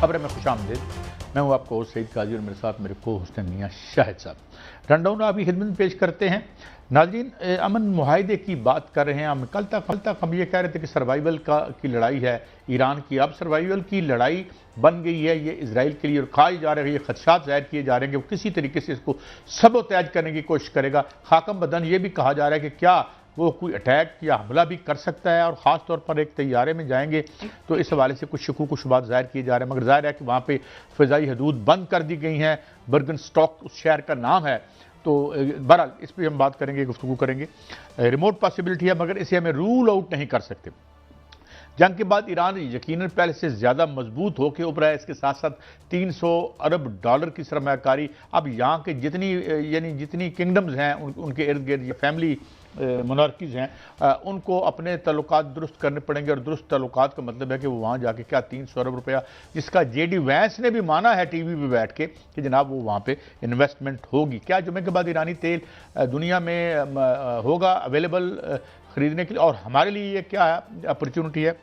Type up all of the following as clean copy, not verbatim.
खबर में खुशामदीद। मैं हूँ आपको सईद काजी और मेरे साथ मेरे को होस्ट मियां शाहिद साहब। रनडाउन अभी खिदमत पेश करते हैं। नाज़रीन, अमन मुआहदे की बात कर रहे हैं हम। कल तक हम ये कह रहे थे कि सर्वाइवल की लड़ाई है ईरान की। अब सर्वाइवल की लड़ाई बन गई है ये इजराइल के लिए, और कहा जा रहा है ये खदशात जाहिर किए जा रहे हैं कि वो किसी तरीके से इसको सबोतैज करने की कोशिश करेगा। खाकम बदन ये भी कहा जा रहा है कि क्या वो कोई अटैक या हमला भी कर सकता है, और ख़ास तौर पर एक तैयारे में जाएंगे। तो इस हवाले से कुछ शकूक व शुबात ज़ाहिर किए जा रहे हैं, मगर ज़ाहिर है कि वहाँ पे फ़िज़ाई हदूद बंद कर दी गई हैं। बर्गन स्टॉक उस शहर का नाम है। तो बहरहाल इस पर हम बात करेंगे, गुफ्तगू करेंगे। रिमोट पॉसिबिलिटी है, मगर इसे हमें रूल आउट नहीं कर सकते। जंग के बाद ईरान यकीनन पहले से ज़्यादा मजबूत होकर उभरा है। इसके साथ साथ 300 अरब डॉलर की सरमायाकारी अब यहाँ के जितनी किंगडम्स हैं उनके इर्द गिर्द या फैमिली मोनार्कीज़ हैं, उनको अपने तल्लुकात दुरुस्त करने पड़ेंगे। और दुरुस्त तल्लुकात का मतलब है कि वो वहाँ जाके क्या 300 अरब रुपया, जिसका JD वैंस ने भी माना है टीवी पे बैठ के कि जनाब वो वहाँ पे इन्वेस्टमेंट होगी। क्या जुमे के बाद ईरानी तेल दुनिया में होगा अवेलेबल ख़रीदने के लिए, और हमारे लिए ये क्या अपॉर्चुनिटी है?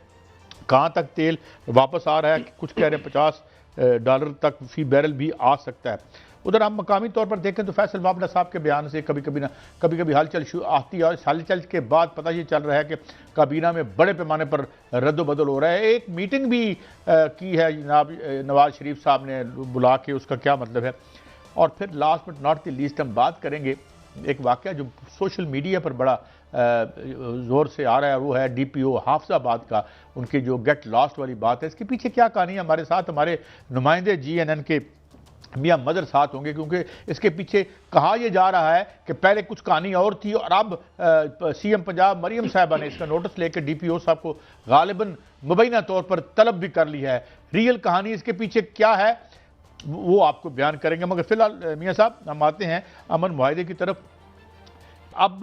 कहाँ तक तेल वापस आ रहा है? कुछ कह रहे हैं $50 तक फी बैरल भी आ सकता है। उधर हम मकामी तौर पर देखें तो फैसल वाबला साहब के बयान से कभी कभी हलचल आती है, और इस हलचल के बाद पता ये चल रहा है कि काबीना में बड़े पैमाने पर रद्द-बदल हो रहा है। एक मीटिंग भी की है जनाब नवाज शरीफ साहब ने बुला के, उसका क्या मतलब है। और फिर last but not the least हम बात करेंगे एक वाक़या जो सोशल मीडिया पर बड़ा ज़ोर से आ रहा है, वो है DPO हाफिज़ाबाद का, उनकी जो गेट लॉस्ट वाली बात है। इसके पीछे क्या कहानी है? हमारे साथ हमारे नुमाइंदे GNN के मियां मदर साथ होंगे, क्योंकि इसके पीछे कहा यह जा रहा है कि पहले कुछ कहानी और थी, और अब CM पंजाब मरियम साहबा ने इसका नोटिस लेकर DPO साहब को गालिबन मुबैना तौर पर तलब भी कर लिया है। रियल कहानी इसके पीछे क्या है वो आपको बयान करेंगे, मगर फिलहाल मियां साहब हम आते हैं अमन मुआहदे की तरफ। अब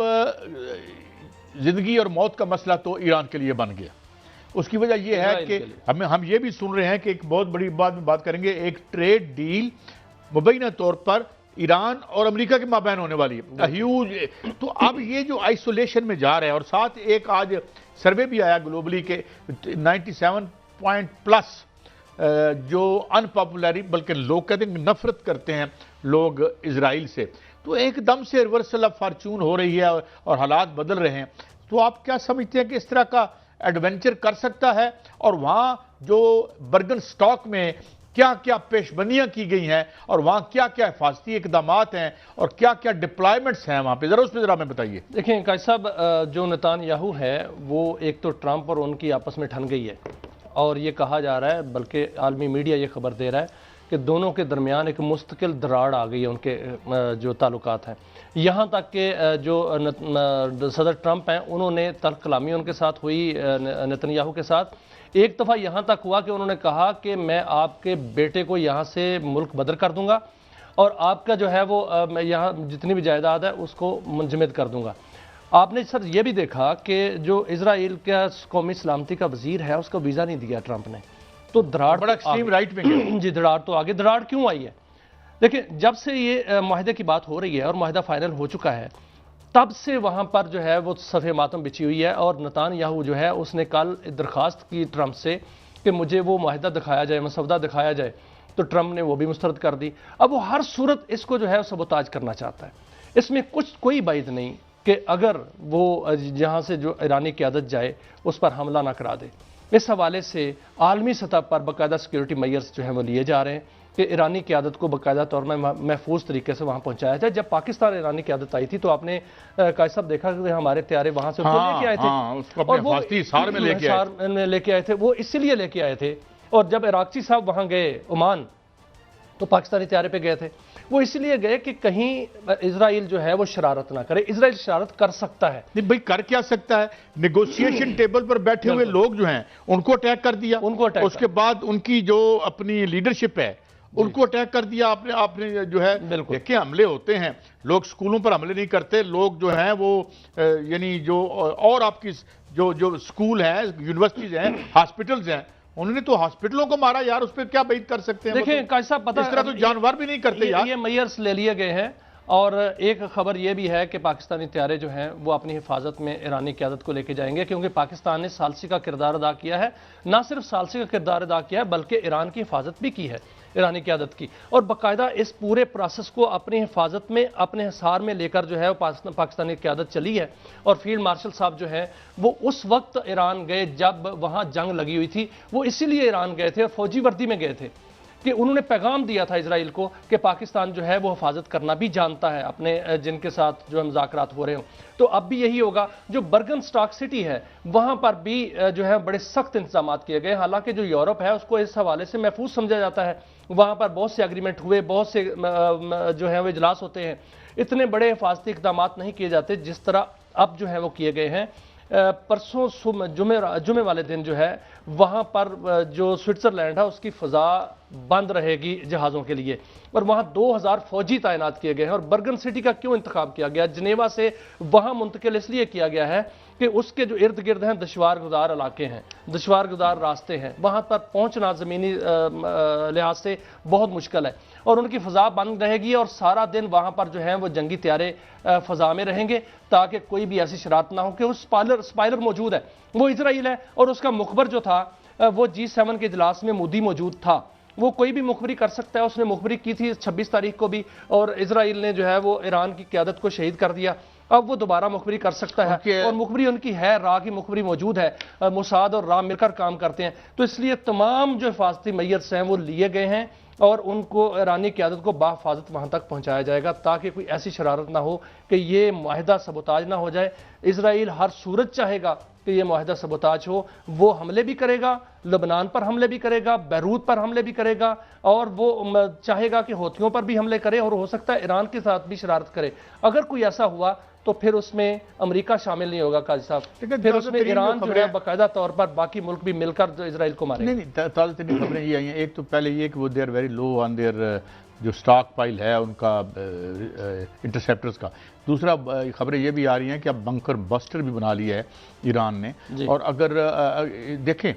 जिंदगी और मौत का मसला तो ईरान के लिए बन गया। उसकी वजह यह है कि हम ये भी सुन रहे हैं कि एक बहुत बड़ी बात में बात करेंगे, एक ट्रेड डील मुबैना तौर पर ईरान और अमेरिका के माबैन होने वाली है ह्यूज। तो अब ये जो आइसोलेशन में जा रहा है, और साथ एक आज सर्वे भी आया ग्लोबली के 97 पॉइंट प्लस जो अनपॉपुलर, बल्कि लोग कहते हैं नफरत करते हैं लोग इजराइल से। तो एकदम से रिवर्सल ऑफ फॉर्चून हो रही है और हालात बदल रहे हैं। तो आप क्या समझते हैं कि इस तरह का एडवेंचर कर सकता है? और वहाँ जो बर्गन स्टॉक में क्या क्या पेशबंदियां की गई हैं, और वहाँ क्या क्या हिफाजती इकदामात हैं, और क्या क्या डिप्लॉयमेंट्स हैं वहाँ पे, जरा उस पर जरा हमें बताइए। देखिए काजी साहब, जो नेतान्याहू है वो एक तो ट्रंप और उनकी आपस में ठन गई है, और ये कहा जा रहा है, बल्कि आलमी मीडिया ये खबर दे रहा है कि दोनों के दरमियान एक मुस्तकिल दरार आ गई है उनके जो ताल्लुकात हैं। यहाँ तक कि जो सदर ट्रंप हैं उन्होंने तल्ख कलामी उनके साथ हुई नेतन्याहू के साथ। एक दफ़ा यहाँ तक हुआ कि उन्होंने कहा कि मैं आपके बेटे को यहाँ से मुल्क बदर कर दूँगा, और आपका जो है वो यहाँ जितनी भी जायदाद है उसको मुंजमद कर दूँगा। आपने सर ये भी देखा कि जो इजराइल का कौमी सलामती का वजीर है उसको वीज़ा नहीं दिया ट्रंप ने। तो दरार बड़ा एक्सट्रीम राइट में जी, दरार तो आगे। दरार क्यों आई है? देखिए, जब से ये मुआहदे की बात हो रही है और मुआहदा फाइनल हो चुका है, तब से वहाँ पर जो है वो सफ़े मातम बिछी हुई है। और नेतन्याहू जो है उसने कल दरख्वास्त की ट्रंप से कि मुझे वो मुआहदा दिखाया जाए, मसौदा दिखाया जाए, तो ट्रंप ने वो भी मुस्तरद कर दी। अब वो हर सूरत इसको जो है सबोताज करना चाहता है। इसमें कोई बात नहीं कि अगर वो जहाँ से जो ईरानी क़यादत जाए उस पर हमला ना करा दे। इस हवाले से आलमी सतह पर बाकायदा सिक्योरिटी मेजर्स जो हैं वो लिए जा रहे हैं कि ईरानी क़यादत को बाकायदा तौर में महफूज तरीके से वहाँ पहुँचाया जाए। जब पाकिस्तान ईरानी क़यादत आई थी तो आपने काजी साहब देखा कि हमारे त्यारे वहाँ से लेके आए थे, और वो हिसार में लेके आए थे। वो इसीलिए लेके आए थे। और जब इराक़ची साहब वहाँ गए ओमान, तो पाकिस्तानी त्यारे पे गए थे। वो इसलिए गए कि कहीं इजराइल जो है वो शरारत ना करे। इजराइल शरारत कर सकता है। नहीं भाई, कर क्या सकता है? नेगोशिएशन टेबल पर बैठे हुए लोग जो हैं उनको अटैक कर दिया, उनको अटैक, उसके बाद उनकी जो अपनी लीडरशिप है उनको अटैक कर दिया। आपने जो है देखिए हमले होते हैं, लोग स्कूलों पर हमले नहीं करते, लोग जो हैं वो यानी जो और आपकी जो स्कूल हैं, यूनिवर्सिटीज हैं, हॉस्पिटल्स हैं, उन्होंने तो हॉस्पिटलों को मारा यार, उस पर क्या बात कर सकते हैं? देखिए काजी साहब, पता इस तरह तो जानवर भी नहीं करते यार। ये मेयर्स ले लिए गए हैं और एक खबर यह भी है कि पाकिस्तानी तैयारे जो हैं वो अपनी हिफाजत में ईरानी क़यादत को लेके जाएंगे, क्योंकि पाकिस्तान ने सालसी का किरदार अदा किया है। ना सिर्फ सालसी का किरदार अदा किया है बल्कि ईरान की हिफाजत भी की है, ईरानी क़यादत की, और बाकायदा इस पूरे प्रोसेस को अपनी हिफाजत में, अपने हिसार में लेकर जो है वो पाकिस्तानी क़यादत चली है। और फील्ड मार्शल साहब जो है वो उस वक्त ईरान गए जब वहाँ जंग लगी हुई थी। वो इसीलिए ईरान गए थे और फौजी वर्दी में गए थे कि उन्होंने पैगाम दिया था इजराइल को कि पाकिस्तान जो है वो हिफाजत करना भी जानता है अपने जिनके साथ जो मुज़ाकरात हो रहे हों। तो अब भी यही होगा। जो बर्गन स्टॉक सिटी है वहाँ पर भी जो है बड़े सख्त इंतजाम किए गए। हालांकि जो यूरोप है उसको इस हवाले से महफूज समझा जाता है, वहाँ पर बहुत से एग्रीमेंट हुए, बहुत से जो है वो इजलास होते हैं, इतने बड़े हिफाजती इक़दाम नहीं किए जाते जिस तरह अब जो है वो किए गए हैं। परसों जुमे वाले दिन जो है वहाँ पर जो स्विट्ज़रलैंड है उसकी फ़ज़ा बंद रहेगी जहाज़ों के लिए, और वहाँ 2000 फौजी तैनात किए गए हैं। और बर्गन सिटी का क्यों इंतखाब किया गया, जनेवा से वहाँ मुंतकिल इसलिए किया गया है कि उसके जो इर्द गिर्द हैं दुश्वार गुजार इलाके हैं, दुश्वार गुजार रास्ते हैं, वहाँ पर पहुँचना ज़मीनी लिहाज से बहुत मुश्किल है, और उनकी फ़ज़ा बंद रहेगी और सारा दिन वहाँ पर जो है वो जंगी तैयारे फ़ज़ा में रहेंगे ताकि कोई भी ऐसी शरारत ना हो कि उस स्पाइलर मौजूद है, वो इजराइल है, और उसका मुखबर जो था वो G7 के इजलास में मोदी मौजूद था। वो कोई भी मुखबरी कर सकता है, उसने मुखबरी की थी 26 तारीख को भी, और इजराइल ने जो है वो ईरान की क़यादत को शहीद कर दिया। अब वो दोबारा मुखबरी कर सकता है, और मुखबरी उनकी है, रा की मुखबरी मौजूद है, मोसाद और रा मिलकर काम करते हैं। तो इसलिए तमाम जो हिफाजती मैयर्स हैं वो लिए गए हैं और उनको ईरानी क़यादत को बाहिफाजत वहाँ तक पहुँचाया जाएगा ताकि कोई ऐसी शरारत ना हो कि ये माहिदा सबोताज ना हो जाए। इजराइल हर सूरत चाहेगा कि ये माहिदा सबोताज हो, वो हमले भी करेगा, लबनान पर हमले भी करेगा, बैरूत पर हमले भी करेगा, और वो चाहेगा कि हौथियों पर भी हमले करे, और हो सकता है ईरान के साथ भी शरारत करे। अगर कोई ऐसा हुआ तो फिर उसमें अमेरिका शामिल नहीं होगा काजी साहब, फिर उसमें ईरान जो है बाकायदा तौर पर बाकी मुल्क भी मिलकर इजराइल को मारेंगे। नहीं, ताज़ा तरीन खबरें ये आई हैं। एक तो पहले ये कि वो they are very low on their जो स्टॉक पाइल है उनका इंटरसेप्टर्स का। दूसरा खबरें ये भी आ रही हैं कि अब बंकर बस्टर भी बना लिया है ईरान ने, और अगर देखें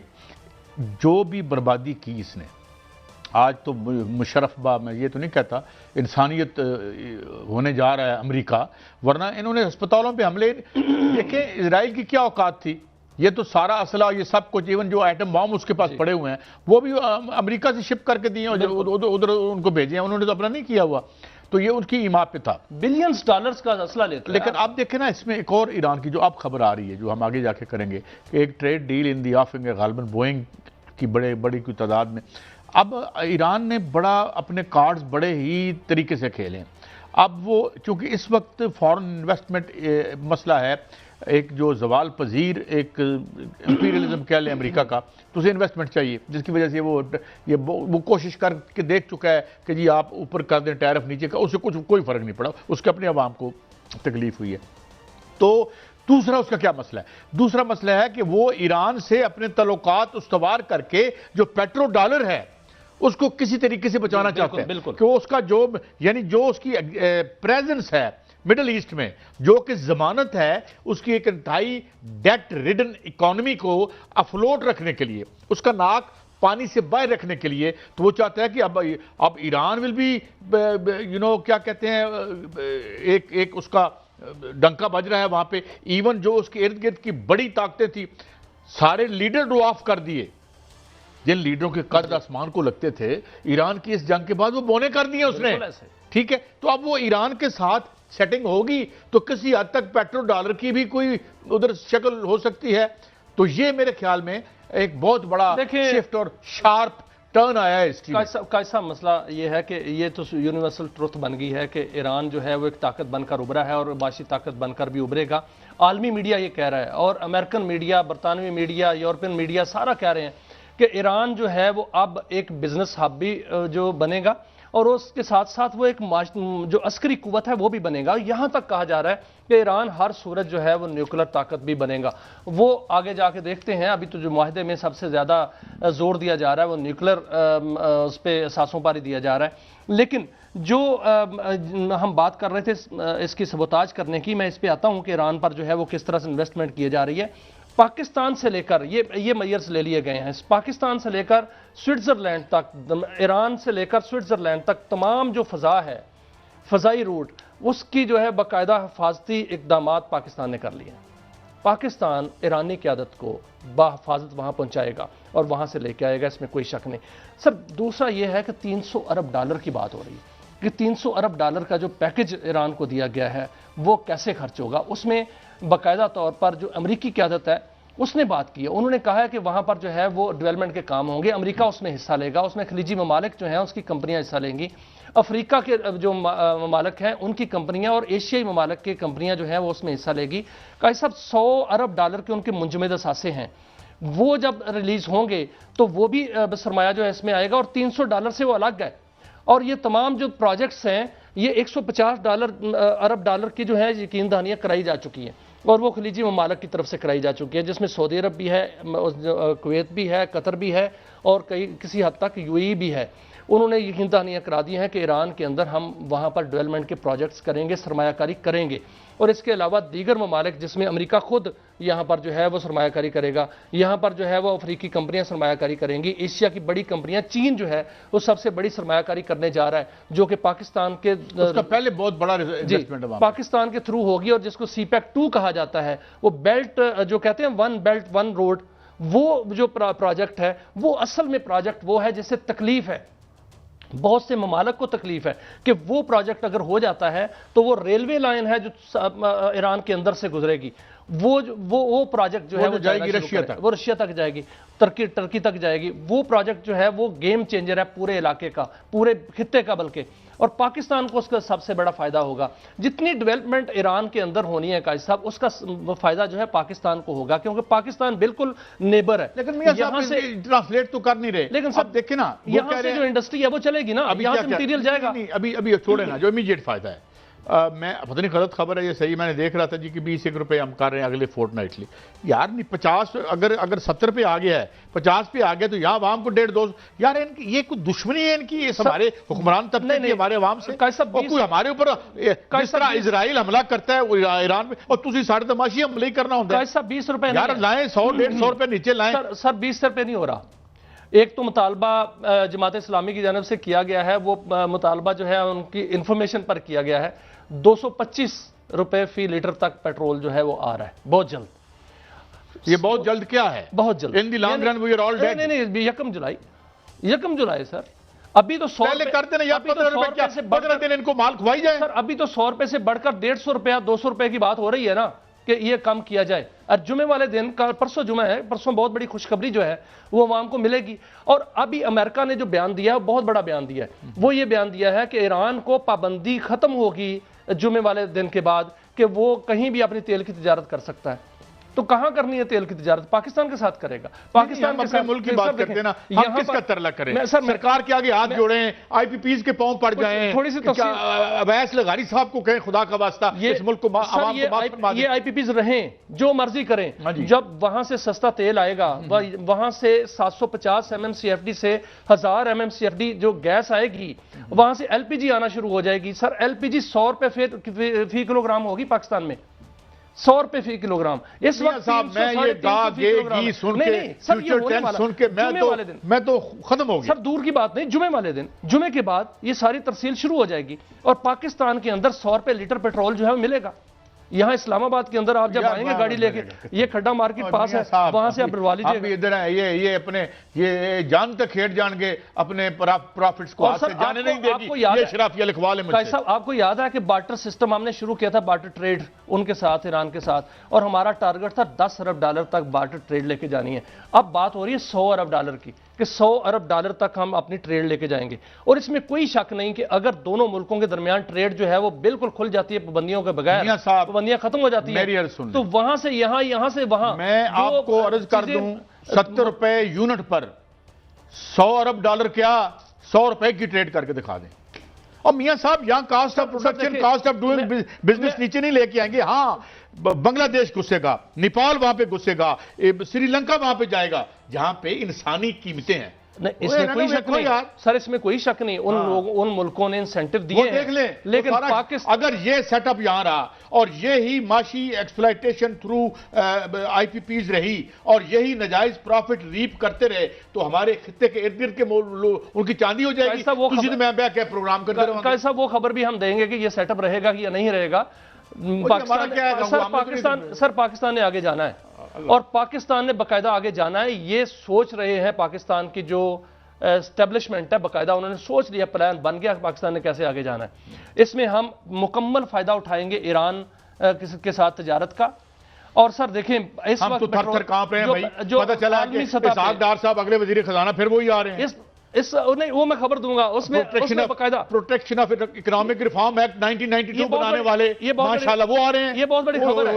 जो भी बर्बादी की इसने आज, तो मुशर्रफ मैं ये तो नहीं कहता इंसानियत होने जा रहा है अमेरिका, वरना इन्होंने अस्पतालों पे हमले देखें। इजराइल की क्या औकात थी, ये तो सारा असला, ये सब कुछ, इवन जो एटम बॉम्ब उसके पास पड़े हुए हैं वो भी अमेरिका से शिप करके दिए, उधर उनको भेजे हैं, उन्होंने तो अपना नहीं किया हुआ। तो ये उनकी ईमा पे था, बिलियंस डॉलर्स का असला लेते। लेकिन आप देखें ना, इसमें एक और ईरान की जो अब खबर आ रही है, जो हम आगे जाके करेंगे, कि एक trade deal in the offing गालिबन बोइंग की बड़ी की तादाद में। अब ईरान ने बड़ा अपने कार्ड्स बड़े ही तरीके से खेले। अब वो चूंकि इस वक्त फॉरेन इन्वेस्टमेंट मसला है, एक जो जवाल पजीर एक इंपीरियलिज्म कह लें अमेरिका का, तो उसे इन्वेस्टमेंट चाहिए, जिसकी वजह से वो कोशिश करके देख चुका है कि जी आप ऊपर कर दें टैरिफ, नीचे का, उससे कोई फर्क नहीं पड़ा, उसके अपने अवाम को तकलीफ हुई है। तो दूसरा उसका क्या मसला है? दूसरा मसला है कि वो ईरान से अपने तल्लुकात उस्तवार करके जो पेट्रो डॉलर है उसको किसी तरीके से बचाना चाहते हैं, कि उसका जो यानी जो उसकी प्रेजेंस है मिडल ईस्ट में, जो कि जमानत है उसकी एक इंतहाई डेट रिडन इकोनॉमी को अफलोट रखने के लिए, उसका नाक पानी से बाहर रखने के लिए, तो वो चाहता है कि अब ईरान विल भी क्या कहते हैं, एक उसका डंका बज रहा है वहां पे। इवन जो उसके इर्द गिर्द की बड़ी ताकतें थी, सारे लीडर ड्रॉ ऑफ कर दिए, जिन लीडरों के कद आसमान को लगते थे, ईरान की इस जंग के बाद वो बोने कर दिए उसने, ठीक है। तो अब वो ईरान के साथ सेटिंग होगी तो किसी हद तक पेट्रो डॉलर की भी कोई उधर शक्ल हो सकती है। तो ये मेरे ख्याल में एक बहुत बड़ा शिफ्ट और शार्प टर्न आया है इसकी। कैसा मसला ये है कि ये तो यूनिवर्सल ट्रुथ बन गई है कि ईरान जो है वो एक ताकत बनकर उभरा है और माशी ताकत बनकर भी उभरेगा। आलमी मीडिया ये कह रहा है, और अमेरिकन मीडिया, बरतानवी मीडिया, यूरोपियन मीडिया सारा कह रहे हैं कि ईरान जो है वो अब एक बिजनेस हब भी जो बनेगा, और उसके साथ साथ वो एक जो अस्करी कुव्वत है वो भी बनेगा। यहां तक कहा जा रहा है कि ईरान हर सूरत जो है वो न्यूक्लियर ताकत भी बनेगा। वो आगे जाके देखते हैं। अभी तो जो मुआहदे में सबसे ज्यादा जोर दिया जा रहा है वो न्यूक्लियर उस पर सासों पर ही दिया जा रहा है। लेकिन जो हम बात कर रहे थे इसकी सबोताज करने की, मैं इस पर आता हूं कि ईरान पर जो है वो किस तरह से इन्वेस्टमेंट किए जा रही है। पाकिस्तान से लेकर ये मैयर्स ले लिए गए हैं, पाकिस्तान से लेकर स्विट्जरलैंड तक, ईरान से लेकर स्विट्जरलैंड तक तमाम जो फ़ज़ा है फ़ज़ाई रूट, उसकी जो है बाकायदा हिफाजती इकदाम पाकिस्तान ने कर लिए। पाकिस्तान ईरानी क़यादत को बाहिफाजत वहाँ पहुँचाएगा और वहाँ से लेके आएगा, इसमें कोई शक नहीं। सर दूसरा ये है कि 300 अरब डॉलर की बात हो रही है कि 300 अरब डॉलर का जो पैकेज ईरान को दिया गया है वो कैसे खर्च होगा। उसमें बाकायदा तौर पर जो अमरीकी क़यादत है उसने बात की है, उन्होंने कहा है कि वहाँ पर जो है वो डेवलपमेंट के काम होंगे, अमेरिका उसमें हिस्सा लेगा, उसमें खलीजी ममालिक जो हैं उसकी कंपनियाँ हिस्सा लेंगी, अफ्रीका के जो ममालिक हैं उनकी कंपनियाँ और एशियाई ममालिक की कंपनियाँ जो हैं वो उसमें हिस्सा लेगी। कहा सब 100 अरब डॉलर के उनके मुंजमद असासे हैं, वो जब रिलीज होंगे तो वो भी सरमाया जो है इसमें आएगा और 300 डॉलर से वो अलग है। और ये तमाम जो प्रोजेक्ट्स हैं ये 150 अरब डॉलर की जो है यकीन दहानियाँ कराई जा चुकी हैं और वो खलीजी ममालिक की तरफ से कराई जा चुकी है, जिसमें सऊदी अरब भी है, कुवैत भी है, कतर भी है और किसी हद तक यूएई भी है। उन्होंने यकीन दहानियाँ करा दी हैं कि ईरान के अंदर हम वहाँ पर डेवलपमेंट के प्रोजेक्ट्स करेंगे, सरमायाकारी करेंगे। और इसके अलावा दीगर ममालिक जिसमें अमेरिका खुद यहाँ पर जो है वो सरमायाकारी करेगा, यहाँ पर जो है वो अफ्रीकी कंपनियाँ सरमायाकारी करेंगी, एशिया की बड़ी कंपनियाँ, चीन जो है वो सबसे बड़ी सरमायाकारी करने जा रहा है, जो कि पाकिस्तान के उसका पहले बहुत बड़ा इन्वेस्टमेंट है पाकिस्तान के थ्रू होगी। और जिसको सीपैक 2 कहा जाता है, वो बेल्ट जो कहते हैं वन बेल्ट वन रोड, वो जो प्रोजेक्ट है वो असल में प्रोजेक्ट वो है जिससे तकलीफ है, बहुत से ममालक को तकलीफ है कि वो प्रोजेक्ट अगर हो जाता है तो वो रेलवे लाइन है जो ईरान के अंदर से गुजरेगी, वो प्रोजेक्ट जो है वो जाएगी रशिया तक, वो रशिया तक जाएगी, टर्की तक जाएगी। वो प्रोजेक्ट जो है वो गेम चेंजर है पूरे इलाके का, पूरे खित्ते का बल्कि। और पाकिस्तान को उसका सबसे बड़ा फायदा होगा। जितनी डेवलपमेंट ईरान के अंदर होनी है काजी साहब, उसका फायदा जो है पाकिस्तान को होगा, क्योंकि पाकिस्तान बिल्कुल नेबर है। लेकिन यहाँ से ट्रांसलेट तो कर नहीं रहे। लेकिन सब देखे ना, यहाँ से जो इंडस्ट्री है वो चलेगी ना, अभी यहाँ से मटीरियल जाएगा। अभी छोड़े ना, जो इमीडिएट फायदा है, मैं पता नहीं गलत खबर है ये सही, मैंने देख रहा था जी कि 20 रुपए हम कर रहे हैं अगले फोर्टनाइटली। यार नहीं 50, अगर 70 पे आ गया है, 50 पे आ गया तो यहाँ आवाम को 1.5-2 यार इनकी ये कोई दुश्मनी है इनकी, ये हमारे हुक्मरान तबके की हमारे आवाम से, और कोई हमारे ऊपर किस तरह इजराइल हमला करता है ईरान में और तुझे साढ़े तमाशी हमले ही करना होता है। 20 रुपए यार लाएं, 100-150 रुपए नीचे लाएं। सर 20 रुपए नहीं हो रहा। एक तो मुतालबा जमात इस्लामी की जानब से किया गया है, वो मुतालबा जो है उनकी इंफॉर्मेशन पर किया गया है, 225 रुपए फी लीटर तक पेट्रोल जो है वो आ रहा है बहुत जल्द। ये बहुत जल्द क्या है? बहुत जल्द। In the long run we are all dead. नहीं 1 जुलाई सर, अभी तो 100 पहले करते ना यार, 15 रुपए क्या 15 दिन इनको माल खुवाई जाए। सर अभी तो 100 रुपए से बढ़कर 150 रुपया 200 रुपए की बात हो रही है ना कि ये कम किया जाए। और जुमे वाले दिन का, परसों जुमा है, परसों बहुत बड़ी खुशखबरी जो है वो अवाम को मिलेगी। और अभी अमेरिका ने जो बयान दिया है बहुत बड़ा बयान दिया है, वो ये बयान दिया है कि ईरान को पाबंदी खत्म होगी जुमे वाले दिन के बाद कि वो कहीं भी अपनी तेल की तिजारत कर सकता है। तो कहां करनी है तेल की तिजारत? पाकिस्तान के साथ करेगा। पाकिस्तान के साथ मुल्क की बात करते हैं ना, हम किसका तरला करें? सरकार के आगे हाथ जोड़ें, आईपीपीज के पांव पड़ जाएं, थोड़ी सी अवैस लगारी साहब को कहें खुदा का वास्ता इस मुल्क को आवाम को माफ फरमा दें। ये आईपीपीज रहें, जो मर्जी करें, जब वहां से सस्ता तेल आएगा, वहां से 750 MMCFD से 1000 MMCFD जो गैस आएगी, वहां से एलपीजी आना शुरू हो जाएगी। सर एलपीजी 100 रुपए फी किलोग्राम होगी पाकिस्तान में, 100 रुपए फी किलोग्राम। इस वक्त साहब मैं ये घी सुन के फ्यूचर टेंस सुन के मैं तो खत्म हो गया। सब दूर की बात नहीं, जुमे वाले दिन, जुमे के बाद ये सारी तरसील शुरू हो जाएगी और पाकिस्तान के अंदर 100 रुपए लीटर पेट्रोल जो है मिलेगा। यहाँ इस्लामाबाद के अंदर आप जब आएंगे गाड़ी लेके, ये खड्डा मार्केट पास है, वहां से आप डलवा लीजिए। इधर है ये अपने ये जान तक खेट जान के अपने प्रॉफिट्स को हाथ से जाने नहीं देगी। ये शराफिया लिखवा लें मुझसे। साहब आपको याद है कि बार्टर सिस्टम हमने शुरू किया था, बार्टर ट्रेड उनके साथ, ईरान के साथ, और हमारा टारगेट था 10 अरब डॉलर तक बार्टर ट्रेड लेके जानी है। अब बात हो रही है 100 अरब डॉलर की कि 100 अरब डॉलर तक हम अपनी ट्रेड लेके जाएंगे। और इसमें कोई शक नहीं कि अगर दोनों मुल्कों के दरमियान ट्रेड जो है वो बिल्कुल खुल जाती है पाबंदियों के बगैर, पाबंदियां खत्म हो जाती है, तो वहां से यहां से वहां। मैं आपको अर्ज कर दूं 70 रुपए यूनिट पर 100 अरब डॉलर क्या 100 रुपए की ट्रेड करके दिखा दें। और मियां साहब यहां cost of production, cost of doing business नीचे नहीं लेके आएंगे। हाँ बांग्लादेश घुसेगा, नेपाल वहां पे घुसेगा, श्रीलंका वहां पे जाएगा, जहां पे इंसानी कीमतें हैं, नहीं, इसमें कोई शक नहीं सर, इसमें कोई शक नहीं। उन लोगों, उन मुल्कों ने इंसेंटिव दिए देख ले, लेकिन पाकिस्तान अगर ये सेटअप यहां रहा और ये ही माशी एक्सप्लॉयटेशन थ्रू आईपीपीज रही और यही नजायज प्रॉफिट रीप करते रहे तो हमारे खित्ते के इर्द गिर्द के उनकी चांदी हो जाएगी। प्रोग्राम करते कैसा वो खबर भी हम देंगे कि ये सेटअप रहेगा कि या नहीं रहेगा। पाकिस्तान ने आगे जाना है और पाकिस्तान ने बाकायदा आगे जाना है। ये सोच रहे हैं पाकिस्तान की जो एस्टेब्लिशमेंट है, बाकायदा उन्होंने सोच लिया, प्लान बन गया पाकिस्तान ने कैसे आगे जाना है। इसमें हम मुकम्मल फायदा उठाएंगे ईरान के साथ तजारत का। और सर देखें इस हम वक्त तो थर कहां पे हैं भाई, पता चला कि इसहाक डार साहब अगले वजीर खजाना फिर वही आ रहे हैं। नहीं, वो मैं खबर दूंगा। उसमें बकायदा protection of economic reform act 1992 बनाने वाले माशाल्लाह वो आ रहे हैं। ये बहुत बड़ी खबर है,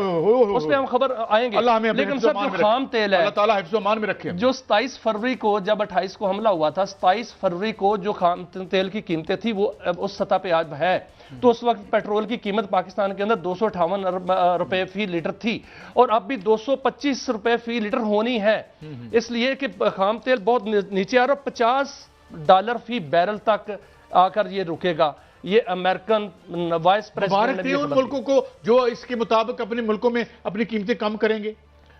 उसमें हम खबर आएंगे। लेकिन सर जो खाम तेल है, अल्लाह ताला हिफ्ज़-ओ-मान में रखे। जो 27 फरवरी को, जब 28 को हमला हुआ था, 27 फरवरी को जो खाम तेल की कीमतें थी वो उस सतह पे आज है। तो उस वक्त पेट्रोल की कीमत पाकिस्तान के अंदर 258 रुपए फी लीटर थी और अब भी 225 रुपए फी लीटर होनी है, इसलिए कि खाम तेल बहुत नीचे आ रहा है। $50 फी बैरल तक आकर ये रुकेगा। ये अमेरिकन वाइस प्रेसिडेंट ने उन मुल्कों को जो इसके मुताबिक अपने मुल्कों में अपनी कीमतें कम करेंगे।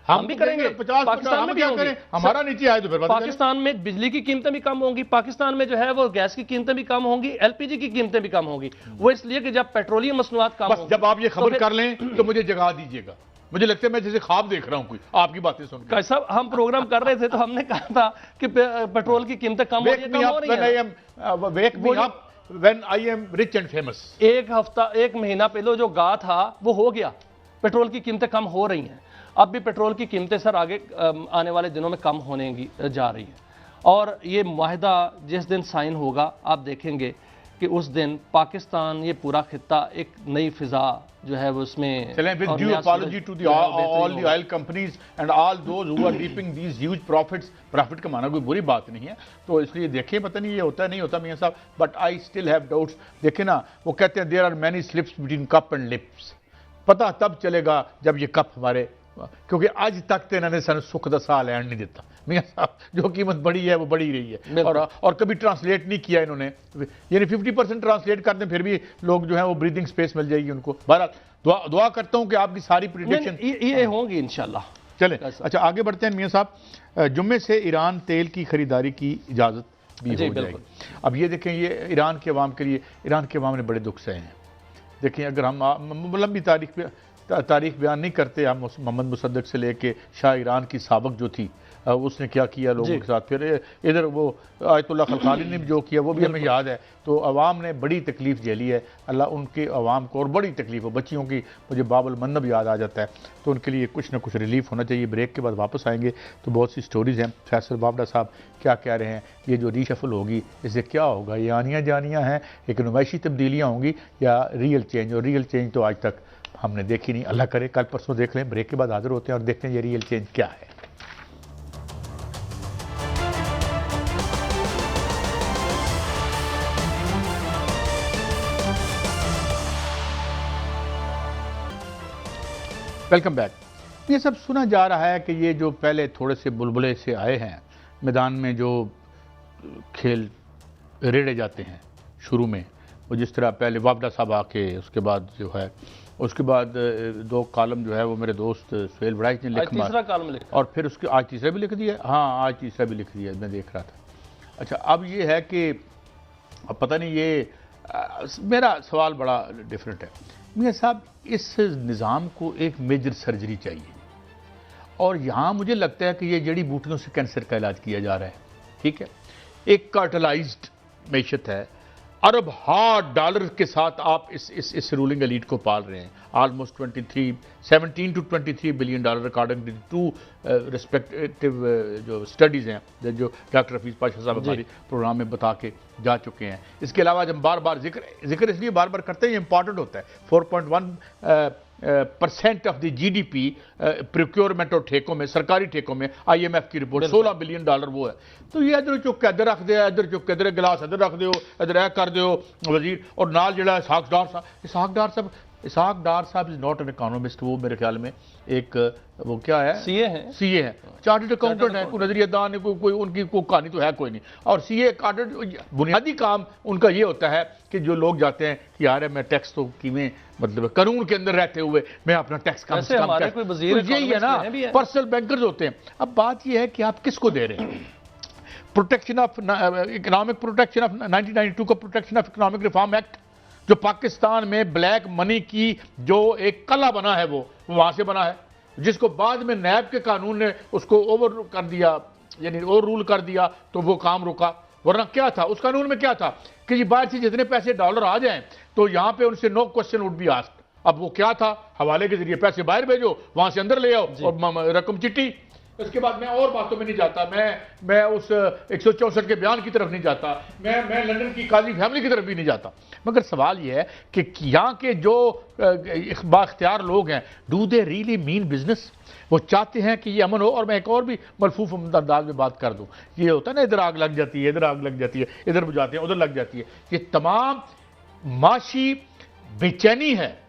हम भी करेंगे। 50 पाकिस्तान में क्या करें, हमारा नीचे आए तो फिर पाकिस्तान में बिजली की कीमतें भी कम होंगी, पाकिस्तान में जो है वो गैस की कीमतें भी कम होंगी, एलपीजी की कीमतें भी कम होंगी। वो इसलिए कि जब पेट्रोलियम मसनूआत कम होंगी, जब आप ये खबर कर लें तो मुझे जगा दीजिएगा। मुझे लगता है मैं जैसे ख्वाब देख रहा हूं कोई आपकी बातें सुनकर। साहब हम प्रोग्राम कर रहे थे तो हमने कहा था कि पेट्रोल की कीमतें कम हो रही है। When I am rich and famous। एक महीना पहले जो गा था वो हो गया, पेट्रोल की कीमतें कम हो रही हैं। अब भी पेट्रोल की कीमतें सर आगे आने वाले दिनों में कम होने जा रही हैं और ये मुआहदा जिस दिन साइन होगा आप देखेंगे कि उस दिन पाकिस्तान, ये पूरा खित्ता एक नई फिजा जो है वो उसमें। With due apology to all the oil companies and all those who are reaping these huge profits। Profit कमाना कोई बुरी बात नहीं है, तो इसलिए देखें, पता नहीं ये होता है नहीं होता मियां साहब, but I still have doubts. देखें ना, वो कहते हैं there are many slips between cup and lips. पता तब चलेगा जब ये कप हमारे, क्योंकि आज तक तो इन्होंने सन सुख दा साह लैंड नहीं देता मियां साहब। जो कीमत बढ़ी है वो बढ़ी रही है और कभी ट्रांसलेट नहीं किया इन्होंने, यानी 50% ट्रांसलेट कर दें फिर भी लोग जो है वो ब्रीदिंग स्पेस मिल जाएगी उनको। बहरहाल दुआ करता हूं कि आपकी सारी प्रेडिक्शन ये होंगी इंशाल्लाह। चले अच्छा आगे बढ़ते हैं मियां साहब। जुम्मे से ईरान तेल की खरीदारी की इजाजत भी हो जाएगी। अब ये देखें, ये ईरान के अवाम के लिए, ईरान के अवाम ने बड़े दुख सहे हैं। देखिए अगर हम लंबी तारीख बयान नहीं करते, हम मोहम्मद मुसद्दक से लेके शाह ईरान की साबक जो थी उसने क्या किया लोगों के साथ, फिर इधर वो आयतुल्लाह खलखानी ने जो किया वो भी हमें याद है। तो अवाम ने बड़ी तकलीफ़ झेली है, अल्लाह उनके अवाम को और बड़ी तकलीफ़ हो। बच्चियों की मुझे बाबुल मंदब याद आ जाता है, तो उनके लिए कुछ ना कुछ रिलीफ होना चाहिए। ब्रेक के बाद वापस आएंगे तो बहुत सी स्टोरीज़ हैं। फैसल बाबड़ा साहब क्या कह रहे हैं, ये जो रीशफल होगी इससे क्या होगा, ये आनियाँ जानियाँ हैं, एक नुमाइशी तब्दीलियाँ होंगी या रियल चेंज। और रियल चेंज तो आज तक हमने देखी नहीं, अल्लाह करे कल परसों देख लें। ब्रेक के बाद हाजिर होते हैं और देखते हैं ये रियल चेंज क्या है। Welcome back. ये सब सुना जा रहा है कि ये जो पहले थोड़े से बुलबुले से आए हैं मैदान में, जो खेल रेड़े जाते हैं शुरू में, वो जिस तरह पहले वापडा साहब आके उसके बाद जो है, उसके बाद 2 कॉलम जो है वो मेरे दोस्त सुहेल बड़ाइच ने लिखा, तीसरा कॉलम लिखा और फिर उसके आज तीसरा भी लिख दिया। हाँ आज तीसरा भी लिख दिया, मैं देख रहा था। अच्छा अब ये है कि अब पता नहीं, ये मेरा सवाल बड़ा डिफरेंट है मियां साहब। इस निज़ाम को एक मेजर सर्जरी चाहिए और यहाँ मुझे लगता है कि ये जड़ी बूटियों से कैंसर का इलाज किया जा रहा है। ठीक है, एक कार्टलाइज्ड मैशत है, अरब हार्ड डॉलर के साथ आप इस रूलिंग एलीट को पाल रहे हैं। Almost 17 to 23 billion dollar according to respective जो स्टडीज़ हैं जो डॉक्टर हफीज़ पाशा साहब हमारे प्रोग्राम में बता के जा चुके हैं। इसके अलावा जब बार बार जिक्र इसलिए बार बार करते हैं, ये इंपॉर्टेंट होता है। 4.1% ऑफ द GDP प्रोक्योरमेंट और ठेकों में, सरकारी ठेकों में, IMF की रिपोर्ट 16 बिलियन डॉलर वो है। तो ये इधर चुक के इधर रख दे, इधर चुक के इधर गिलास इधर रख दो, इधर कर दो वजीर, और नाल जड़ा इसहाक डार साहब इसाक डार साहब इज नॉट एन इकोनॉमिस्ट, वो मेरे ख्याल में एक वो क्या है, सीए हैं, सीए है, चार्टर्ड अकाउंटेंट है, कोई नजरियादान है, कोई उनकी कोई कहानी तो है कोई नहीं। और सीए बुनियादी काम उनका ये होता है कि जो लोग जाते हैं कि यार मैं टैक्स तो किवें मतलब कानून के अंदर रहते हुए मैं अपना टैक्स कम से कम, यही है ना, पर्सनल बैंकर्स होते हैं। अब बात यह है कि आप किसको दे रहे हैं? Protection of economic protection of 1992 का protection of economic reform act, जो पाकिस्तान में ब्लैक मनी की जो एक कला बना है वो वहां से बना है, जिसको बाद में नैब के कानून ने उसको ओवर कर दिया, यानी ओवर रूल कर दिया, तो वो काम रुका। वरना क्या था उस कानून में, क्या था कि जी बाहर से जितने पैसे डॉलर आ जाएं तो यहां पे उनसे no question would be asked. अब वो क्या था, हवाले के जरिए पैसे बाहर भेजो, वहां से अंदर ले आओ और रकम चिट्ठी। इसके बाद मैं और बातों में नहीं जाता, मैं उस 164 के बयान की तरफ नहीं जाता, मैं लंदन की काजी फैमिली की तरफ भी नहीं जाता। मगर सवाल यह है कि यहाँ के जो बाख्तियार लोग हैं, do they really mean business? वो चाहते हैं कि ये अमन हो। और मैं एक और भी मलफूफ अंदाज में बात कर दूं, ये होता है ना, इधर आग लग जाती है, इधर आग लग जाती है, इधर बुझाते हैं, उधर लग जाती है। ये तमाम माशी बेचैनी है,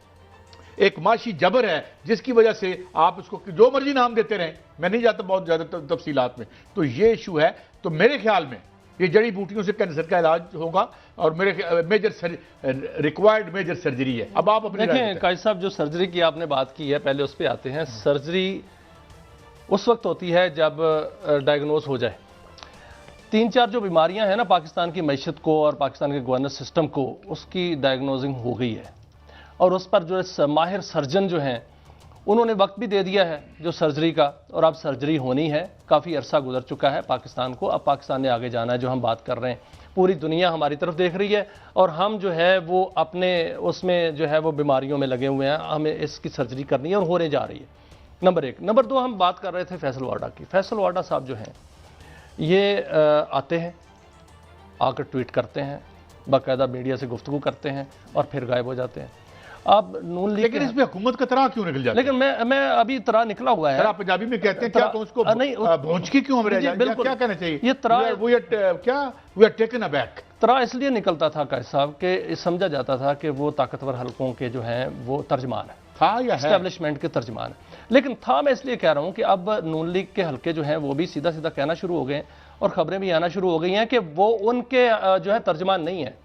एक माशी जबर है, जिसकी वजह से आप उसको जो मर्जी नाम देते रहें। मैं नहीं जाता बहुत ज्यादा तफसीलात में, तो ये इशू है। तो मेरे ख्याल में ये जड़ी बूटियों से कैंसर का इलाज होगा और मेरे रिक्वायर्ड मेजर सर्जरी है। अब आप अपने देखें काजी साहब, जो सर्जरी की आपने बात की है, पहले उस पर आते हैं। सर्जरी उस वक्त होती है जब डायग्नोज हो जाए। 3-4 जो बीमारियां हैं ना पाकिस्तान की मईशत को और पाकिस्तान के गवर्नेंस सिस्टम को, उसकी डायग्नोजिंग हो गई है और उस पर जो माहिर सर्जन जो हैं उन्होंने वक्त भी दे दिया है जो सर्जरी का, और अब सर्जरी होनी है। काफ़ी अरसा गुजर चुका है पाकिस्तान को, अब पाकिस्तान ने आगे जाना है। जो हम बात कर रहे हैं, पूरी दुनिया हमारी तरफ देख रही है और हम जो है वो अपने उसमें जो है वो बीमारियों में लगे हुए हैं। हमें इसकी सर्जरी करनी है और होने जा रही है, नंबर 1। नंबर 2, हम बात कर रहे थे फैसल वाडा की। फैसल वाडा साहब जो हैं ये आते हैं, आकर ट्वीट करते हैं, बाकायदा मीडिया से गुफ्तगू करते हैं और फिर गायब हो जाते हैं। अब नून लीग, लेकिन इसमें हुकूमत का तरा क्यों निकल जाता है? लेकिन मैं अभी तरा निकला हुआ है। आप पंजाबी में कहते हैं क्या, तो उसको नहीं भोंचकी क्यों हमें क्या कहना चाहिए? ये तरा वी आर टेकन अबैक। तरा इसलिए निकलता था काजी साहब के समझा जाता था कि वो ताकतवर हलकों के जो हैं वो तर्जमान है, था या एस्टेब्लिशमेंट के तर्जमान है। लेकिन था, मैं इसलिए कह रहा हूं कि अब नून लीग के हलके जो हैं वो भी सीधा सीधा कहना शुरू हो गए और खबरें भी आना शुरू हो गई हैं कि वो उनके जो है तर्जमान नहीं है,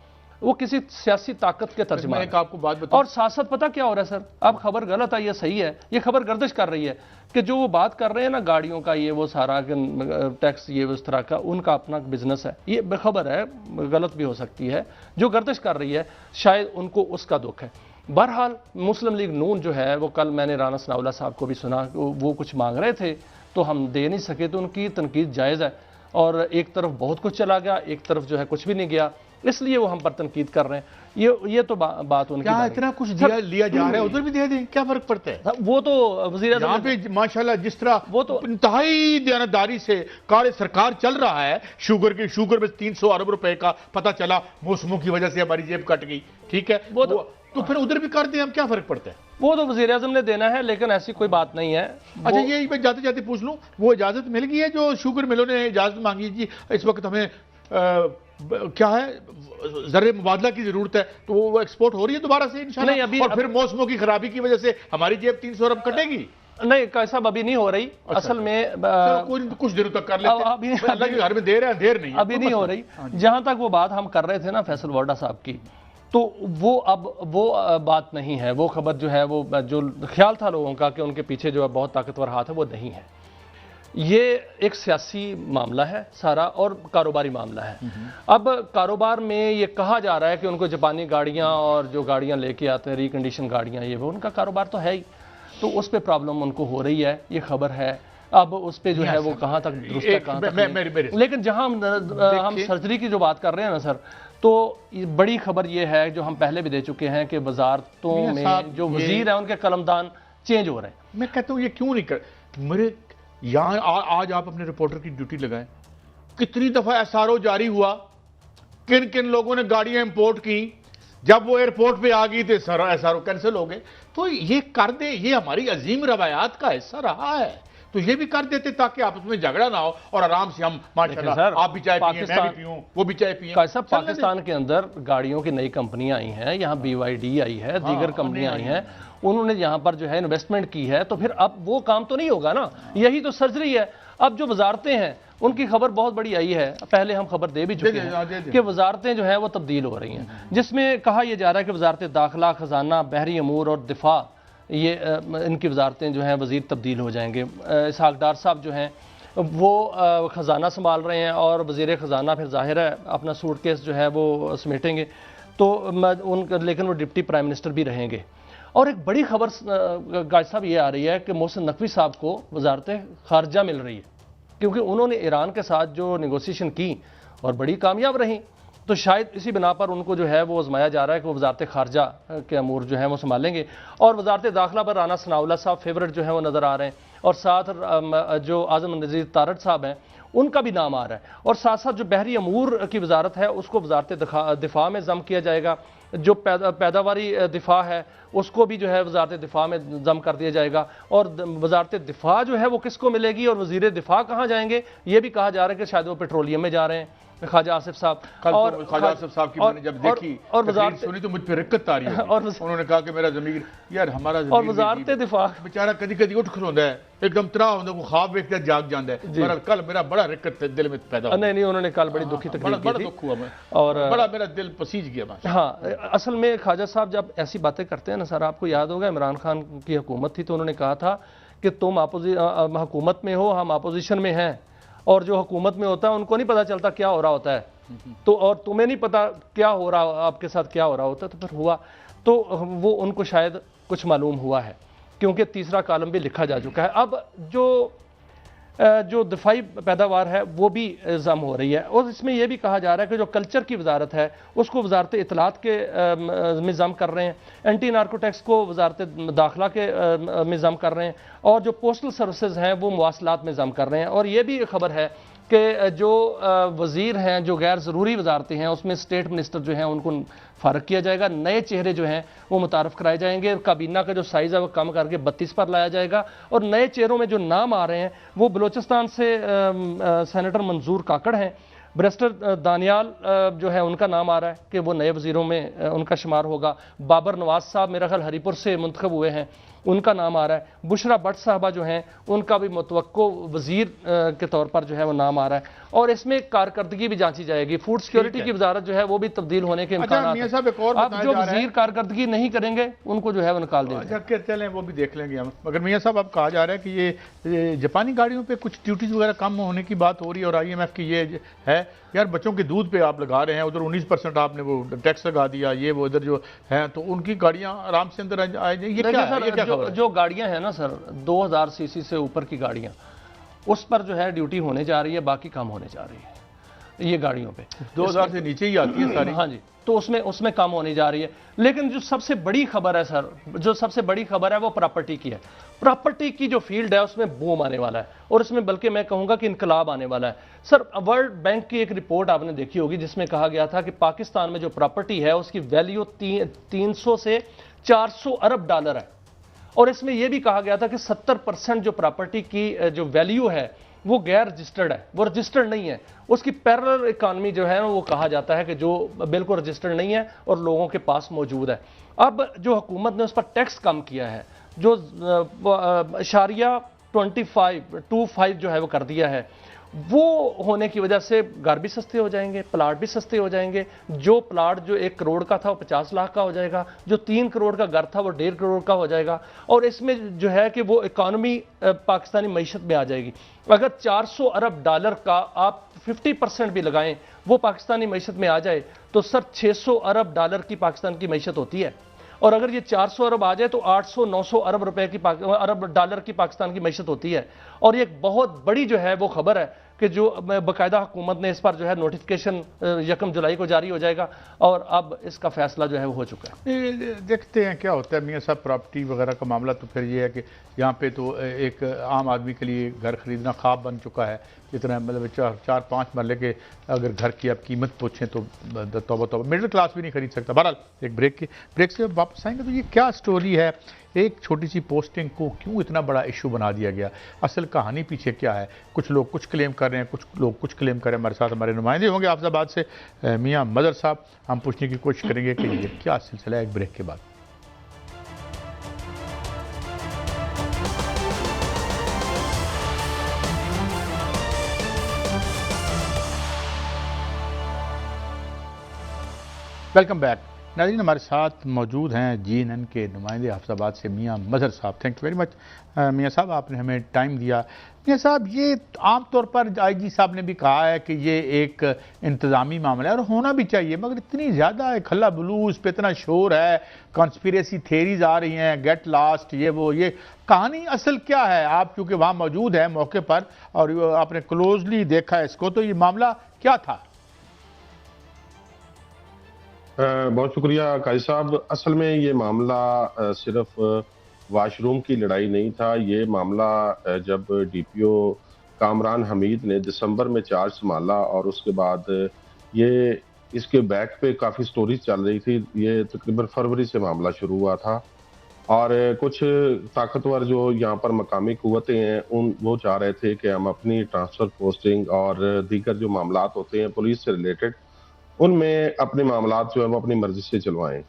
वो किसी सियासी ताकत के तर्जमान है। आपको बात बताऊं, और साथ साथ पता क्या हो रहा है सर, अब खबर गलत है या सही है, ये खबर गर्दिश कर रही है कि जो वो बात कर रहे हैं ना गाड़ियों का, ये वो सारा टैक्स, ये उस तरह का उनका अपना बिजनेस है, ये बेखबर है, गलत भी हो सकती है। जो गर्दिश कर रही है शायद उनको उसका दुख है। बहरहाल मुस्लिम लीग नून जो है वो, कल मैंने राना सनाउल्लाह साहब को भी सुना, वो कुछ मांग रहे थे तो हम दे नहीं सके, तो उनकी तनकीद जायज़ है। और एक तरफ बहुत कुछ चला गया, एक तरफ जो है कुछ भी नहीं गया, इसलिए वो हम पर तनकीद कर रहे हैं। ये तो बात उनकी। क्या इतना कुछ लिया जा रहा है, उधर भी दे दें, क्या फर्क पड़ता है? वो तो वज़ीर यहाँ पे माशाल्लाह जिस तरह वो तो इंतहाई दयानतदारी से कार्य सरकार चल रहा है। शुगर में 300 अरब रुपए का पता चला, मौसमों की वजह से हमारी जेब कट गई, ठीक है, वो तो फिर उधर भी कर दें, हम क्या फर्क पड़ता है? वो तो वज़ीर आज़म ने देना है, लेकिन ऐसी कोई बात नहीं है। अच्छा, ये मैं जाते जाते पूछ लूं, वो इजाजत मिल गई है जो शुगर मिलों ने इजाजत मांगी जी इस वक्त हमें क्या है जर्रे मुबादला की जरूरत है, तो वो एक्सपोर्ट हो रही है दोबारा से इंशाल्लाह? नहीं, अभी और फिर मौसमों की खराबी की वजह से हमारी जेब 300 अरब कटेगी? नहीं काजी साहब, अभी नहीं हो रही। अच्छा, असल में कुछ देर तक कर लेते हैं, अभी अल्लाह के घर में देर है, देर नहीं, अभी नहीं हो रही। जहां तक वो बात हम कर रहे थे ना फैसल वाडा साहब की, तो वो अब वो बात नहीं है। वो खबर जो है, वो जो ख्याल था लोगों का कि उनके पीछे जो है बहुत ताकतवर हाथ है, वो नहीं है। ये एक सियासी मामला है सारा और कारोबारी मामला है। अब कारोबार में ये कहा जा रहा है कि उनको जापानी गाड़ियां और जो गाड़ियां लेके आते हैं रिकंडीशन गाड़ियां, ये वो उनका कारोबार तो है ही, तो उस पर प्रॉब्लम उनको हो रही है, ये खबर है। अब उस पर जो है वो कहाँ तक दुरुस्त है, कहाँ तक। लेकिन जहां हम सर्जरी की जो बात कर रहे हैं ना सर, तो बड़ी खबर ये है जो हम पहले भी दे चुके हैं कि वजारतों में जो वजीर है उनके कलमदान चेंज हो रहे हैं। मैं कहता हूँ ये क्यों नहीं कर, मेरे यहाँ आज आप अपने रिपोर्टर की ड्यूटी लगाएं, कितनी दफा एसआरओ जारी हुआ, किन किन लोगों ने गाड़ियां इंपोर्ट की, जब वो एयरपोर्ट पे आ गई तो एसआरओ कैंसिल हो गए। तो ये कर दे, ये हमारी अजीम रवायात का हिस्सा रहा है। तो ये भी कर देते ताकि आपस में झगड़ा ना हो और आराम से हम माशाल्लाह सर, आप भी चाय पिए, मैं पाकिस्तान- भी पीऊं, वो भी चाय पिए। कैसा पाकिस्तान के अंदर गाड़ियों की नई कंपनियां आई हैं, यहाँ BYD आई है, दीगर कंपनियां आई हैं, उन्होंने यहाँ पर जो है इन्वेस्टमेंट की है, तो फिर अब वो काम तो नहीं होगा ना। यही तो सर्जरी है। अब जो वजारतें हैं उनकी खबर बहुत बड़ी आई है, पहले हम खबर दे भी चुके हैं कि वजारतें जो है वो तब्दील हो रही हैं, जिसमें कहा यह जा रहा है कि वजारत दाखिला, खजाना, बहरी अमूर और दिफा, ये इनकी वजारतें जो हैं वजीर तब्दील हो जाएंगे। इसहाक डार साहब जो हैं वो खजाना संभाल रहे हैं और वजीर खजाना फिर जाहिर है अपना सूटकेस जो है वो समेटेंगे, तो लेकिन वो डिप्टी प्राइम मिनिस्टर भी रहेंगे। और एक बड़ी खबर गाजी साहब ये आ रही है कि मोहसिन नकवी साहब को वजारत खारजा मिल रही है, क्योंकि उन्होंने ईरान के साथ जो नेगोशिएशन की और बड़ी कामयाब रही, तो शायद इसी बिना पर उनको जो है वो आजमाया जा रहा है कि वो वजारत खारजा के अमूर जो है वो संभालेंगे। और वजारत दाखिला पर राना सनाउल्लाह साहब फेवरेट जो है वो नज़र आ रहे हैं, और साथ जो आज़म नज़ीर तारड़ साहब हैं उनका भी नाम आ रहा है, और साथ साथ जो बहरी अमूर की वजारत है उसको वजारत दिफा में जम किया जाएगा, जो पैदावारी दिफा है उसको भी जो है वजारत दिफा में जम कर दिया जाएगा। और वजारत दिफा जो है वो किसको मिलेगी और वजीर दिफा कहाँ जाएंगे, ये भी कहा जा रहा है कि शायद वो पेट्रोलियम में जा रहे हैं, ख्वाजा आसिफ साहब। और ख्वाजा आसिफ साहब की मैंने जब देखी और वजारत सुनी तो मुझ पे रिक्कत आ रही है। और उन्होंने कहा कि मेरा ज़मीर यार हमारा ज़मीर, और वजारत दिफा बेचारा कभी कभी उठ खलोंदा है, एकदम तरा होंदा, को ख्वाब देखता जाग जाता है, पर कल मेरा बड़ा रिक्कत दिल में पैदा हुआ। नहीं, उन्होंने कल बड़ी दुखी तकलीफ की थी दुख हुआ मैं, और बड़ा मेरा दिल पसीज गया। हाँ, असल में ख्वाजा साहब जब ऐसी बातें करते हैं ना सर, आपको याद होगा इमरान खान की हुकूमत थी तो उन्होंने कहा था कि तुम हुकूमत में हो, हम अपोजिशन में हैं, और जो हुकूमत में होता है उनको नहीं पता चलता क्या हो रहा होता है, तो और तुम्हें नहीं पता क्या हो रहा, आपके साथ क्या हो रहा होता है, तो फिर हुआ तो वो उनको शायद कुछ मालूम हुआ है, क्योंकि तीसरा कॉलम भी लिखा जा चुका है। अब जो दफाई पैदावार है वो भी जम हो रही है, और इसमें यह भी कहा जा रहा है कि जो कल्चर की वजारत है उसको वजारत इतलात के में जम कर रहे हैं, एंटी नार्कोटिक्स को वजारत दाखिला के में जम कर रहे हैं, और जो पोस्टल सर्विसेज हैं वो मवासलात में जम कर रहे हैं। और ये भी खबर है कि जो वज़ीर हैं, जो गैर ज़रूरी वजारतें हैं, उसमें स्टेट मिनिस्टर जो हैं उनको फ़ारग किया जाएगा, नए चेहरे जो हैं वो मुतारफ़ कराए जाएंगे, काबीना का जो साइज़ है वो कम करके 32 पर लाया जाएगा, और नए चेहरों में जो नाम आ रहे हैं वो बलूचिस्तान से सेनेटर मंजूर काकड़ हैं, बैरिस्टर दानियाल जो है उनका नाम आ रहा है कि वो नए वज़ीरों में उनका शुमार होगा, बाबर नवाज साहब मेरा ख्याल हरीपुर से मुंतखब हुए हैं, उनका नाम आ रहा है, बुशरा भट्ट साहबा जो हैं उनका भी मुतवक्को वज़ीर के तौर पर जो है वो नाम आ रहा है, और इसमें कारकर्दगी भी जांची जाएगी। फूड सिक्योरिटी की वजारत जो है वो भी तब्दील होने के इम्कान हैं। अब जो वज़ीर कारकर्दगी नहीं करेंगे उनको जो है वो निकाल देंगे। चलें वो भी देख लेंगे हम। मगर मियाँ साहब अब कहा जा रहा है कि ये जापानी गाड़ियों पे कुछ ड्यूटीज वगैरह कम होने की बात हो रही है, और IMF की ये है यार बच्चों के दूध पे आप लगा रहे हैं, उधर 19% आपने वो टैक्स लगा दिया, ये वो उधर जो है, तो उनकी गाड़ियां आराम से अंदर आ जाएंगी। ये क्या है? जो गाड़ियां हैं ना सर 2000 सीसी से ऊपर की गाड़ियां, उस पर जो है ड्यूटी होने जा रही है, बाकी कम होने जा रही है ये गाड़ियों पे। 2000 से नीचे ही आती है सारी। हाँ जी, तो उसमें कम होने जा रही है। लेकिन जो सबसे बड़ी खबर है सर, जो सबसे बड़ी खबर है वो प्रॉपर्टी की है। प्रॉपर्टी की जो फील्ड है उसमें बूम आने वाला है, और इसमें बल्कि मैं कहूंगा कि इनकलाब आने वाला है। सर वर्ल्ड बैंक की एक रिपोर्ट आपने देखी होगी जिसमें कहा गया था कि पाकिस्तान में जो प्रॉपर्टी है उसकी वैल्यू 300 से 400 अरब डॉलर है, और इसमें यह भी कहा गया था कि 70% जो प्रॉपर्टी की जो वैल्यू है वो गैर रजिस्टर्ड है, वो रजिस्टर्ड नहीं है। उसकी पैरेलल इकॉनमी जो है वो कहा जाता है कि जो बिल्कुल रजिस्टर्ड नहीं है और लोगों के पास मौजूद है। अब जो हुकूमत ने उस पर टैक्स कम किया है, जो इशारिया 25 जो है वो कर दिया है, वो होने की वजह से घर भी सस्ते हो जाएंगे, प्लाट भी सस्ते हो जाएंगे। जो प्लाट जो 1 करोड़ का था वो 50 लाख का हो जाएगा, जो 3 करोड़ का घर था वो 1.5 करोड़ का हो जाएगा, और इसमें जो है कि वो इकॉनमी पाकिस्तानी मईशत में आ जाएगी। अगर 400 अरब डॉलर का आप 50% भी लगाएं वो पाकिस्तानी मईशत में आ जाए तो सर 600 अरब डॉलर की पाकिस्तान की मईशत होती है, और अगर ये 400 अरब आ जाए तो 800-900 अरब रुपए की अरब डॉलर की पाकिस्तान की मईशत होती है। और ये एक बहुत बड़ी जो है वो खबर है कि जो बाकायदा हुकूमत ने इस पर जो है नोटिफिकेशन 1 जुलाई को जारी हो जाएगा, और अब इसका फैसला जो है वो हो चुका है। देखते हैं क्या होता है मियाँ साहब। प्रॉपर्टी वगैरह का मामला तो फिर ये है कि यहाँ पे तो एक आम आदमी के लिए घर खरीदना ख्वाब बन चुका है। जितना मतलब 4-5 मरले के अगर घर की आप कीमत पूछें तो तौबा तौबा, मिडिल क्लास भी नहीं खरीद सकता। बहरहाल एक ब्रेक से वापस आएंगे। तो ये क्या स्टोरी है एक छोटी सी पोस्टिंग को क्यों इतना बड़ा इशू बना दिया गया? असल कहानी पीछे क्या है? कुछ लोग कुछ क्लेम कर रहे हैं, कुछ लोग कुछ क्लेम कर रहे हैं। हमारे साथ हमारे नुमाइंदे होंगे आफताबाद से, मियां मदर साहब। हम पूछने की कोशिश करेंगे कि ये क्या सिलसिला है, एक ब्रेक के बाद। वेलकम बैक नाज़रीन। हमारे साथ मौजूद हैं GNN के नुमाइंदे हाफिजाबाद से मियां मजहर साहब। थैंक यू वेरी मच मियां साहब, आपने हमें टाइम दिया। मियां साहब, ये आम तौर पर IG साहब ने भी कहा है कि ये एक इंतज़ामी मामला है और होना भी चाहिए, मगर इतनी ज़्यादा खल्ला बलूस पे इतना शोर है, कॉन्स्पिरेसी थेरीज आ रही हैं, गेट लास्ट, ये वो, ये कहानी असल क्या है? आप क्योंकि वहाँ मौजूद हैं मौके पर और आपने क्लोजली देखा है इसको, तो ये मामला क्या था? बहुत शुक्रिया काजी साहब। असल में ये मामला सिर्फ वाशरूम की लड़ाई नहीं था। ये मामला जब DPO कामरान हमीद ने दिसंबर में चार्ज संभाला और उसके बाद ये इसके बैक पे काफ़ी स्टोरीज चल रही थी। ये तकरीबन फरवरी से मामला शुरू हुआ था और कुछ ताकतवर जो यहाँ पर मकामी कुव्वतें हैं वो चाह रहे थे कि हम अपनी ट्रांसफ़र पोस्टिंग और दीगर जो मामलात होते हैं पुलिस से रिलेटेड, उनमें अपने मामलात जो है वो अपनी मर्जी से चलवाएं।